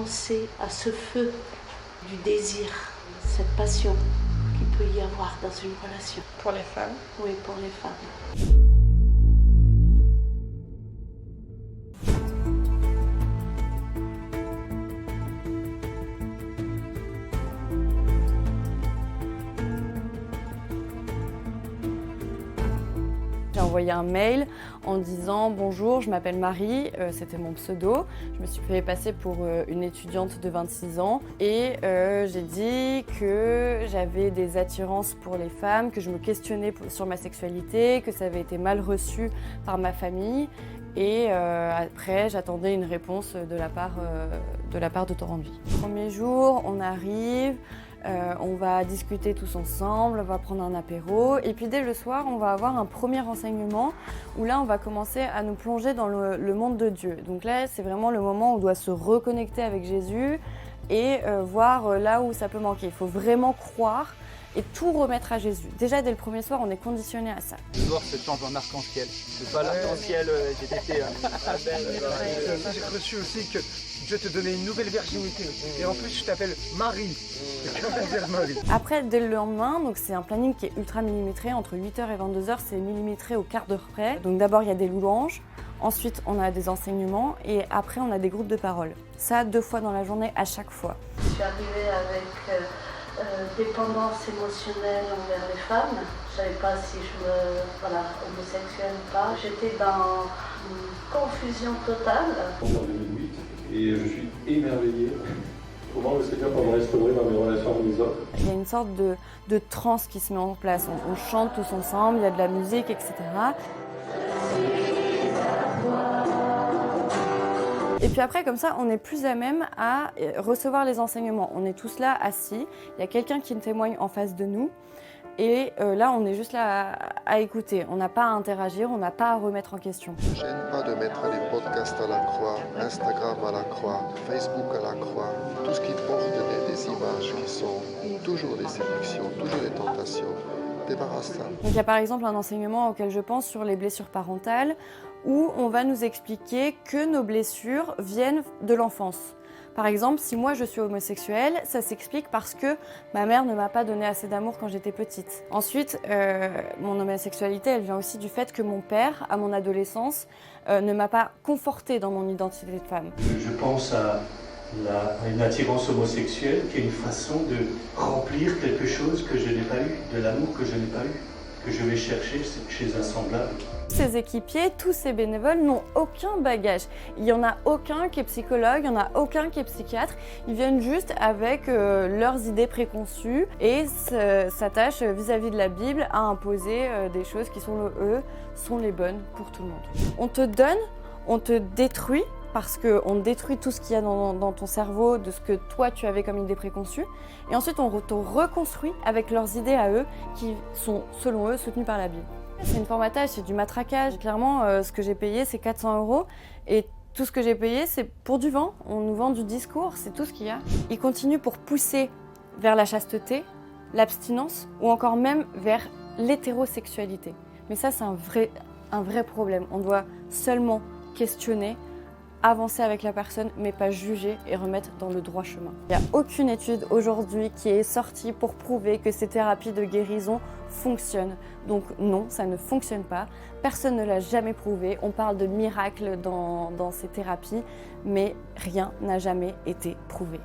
penser à ce feu du désir, cette passion qu'il peut y avoir dans une relation. Pour les femmes? Oui, pour les femmes. J'ai envoyé un mail en disant « Bonjour, je m'appelle Marie », c'était mon pseudo. Je me suis fait passer pour une étudiante de 26 ans et j'ai dit que j'avais des attirances pour les femmes, que je me questionnais sur ma sexualité, que ça avait été mal reçu par ma famille. Et après, j'attendais une réponse de la part de Torrent de Vie. Premier jour, on arrive. On va discuter tous ensemble, on va prendre un apéro et puis dès le soir, on va avoir un premier renseignement où là, on va commencer à nous plonger dans le monde de Dieu. Donc là, c'est vraiment le moment où on doit se reconnecter avec Jésus et voir là où ça peut manquer. Il faut vraiment croire et tout remettre à Jésus. Déjà, dès le premier soir, on est conditionné à ça. Le noir, c'est le temple en arc-en-ciel. C'est pas l'arc-en-ciel GTT. J'ai reçu aussi que Dieu te donnait une nouvelle virginité. Et en plus, je t'appelle Marie. Marie. Après, dès le lendemain, donc c'est un planning qui est ultra millimétré. Entre 8h et 22h, c'est millimétré au quart d'heure près. Donc d'abord, il y a des louanges. Ensuite, on a des enseignements. Et après, on a des groupes de parole. Ça, 2 fois dans la journée, à chaque fois. Je suis arrivée avec dépendance émotionnelle envers les femmes. Je ne savais pas si je me homosexuelle ou pas. J'étais dans une confusion totale. En 2008, et je suis émerveillé comment le Seigneur va me restaurer dans mes relations avec les autres. Il y a une sorte de transe qui se met en place. On chante tous ensemble, il y a de la musique, etc. Et puis après, comme ça, on est plus à même à recevoir les enseignements. On est tous là, assis. Il y a quelqu'un qui nous témoigne en face de nous. Et là, on est juste là à écouter. On n'a pas à interagir, on n'a pas à remettre en question. Ne gêne pas de mettre les podcasts à la croix, Instagram à la croix, Facebook à la croix. Tout ce qui porte des images qui sont toujours des séductions, toujours des tentations. Débarrasse-toi. Donc il y a par exemple un enseignement auquel je pense sur les blessures parentales où on va nous expliquer que nos blessures viennent de l'enfance. Par exemple, si moi je suis homosexuelle, ça s'explique parce que ma mère ne m'a pas donné assez d'amour quand j'étais petite. Ensuite, mon homosexualité, elle vient aussi du fait que mon père, à mon adolescence, ne m'a pas confortée dans mon identité de femme. Je pense à une attirance homosexuelle qui est une façon de remplir quelque chose que je n'ai pas eu, de l'amour que je n'ai pas eu, que je vais chercher chez un semblable. Ces équipiers, tous ces bénévoles n'ont aucun bagage. Il n'y en a aucun qui est psychologue, il n'y en a aucun qui est psychiatre. Ils viennent juste avec leurs idées préconçues et s'attachent vis-à-vis de la Bible à imposer des choses qui, selon eux, sont les bonnes pour tout le monde. On te donne, on te détruit, parce qu'on détruit tout ce qu'il y a dans ton cerveau, de ce que toi tu avais comme idée préconçue. Et ensuite, on te reconstruit avec leurs idées à eux, qui sont, selon eux, soutenues par la Bible. C'est une formatage, c'est du matraquage. Clairement, ce que j'ai payé, c'est 400 €. Et tout ce que j'ai payé, c'est pour du vent. On nous vend du discours, c'est tout ce qu'il y a. Ils continuent pour pousser vers la chasteté, l'abstinence, ou encore même vers l'hétérosexualité. Mais ça, c'est un vrai problème. On doit seulement questionner, avancer avec la personne, mais pas juger et remettre dans le droit chemin. Il n'y a aucune étude aujourd'hui qui est sortie pour prouver que ces thérapies de guérison fonctionnent. Donc non, ça ne fonctionne pas. Personne ne l'a jamais prouvé. On parle de miracles dans ces thérapies, mais rien n'a jamais été prouvé.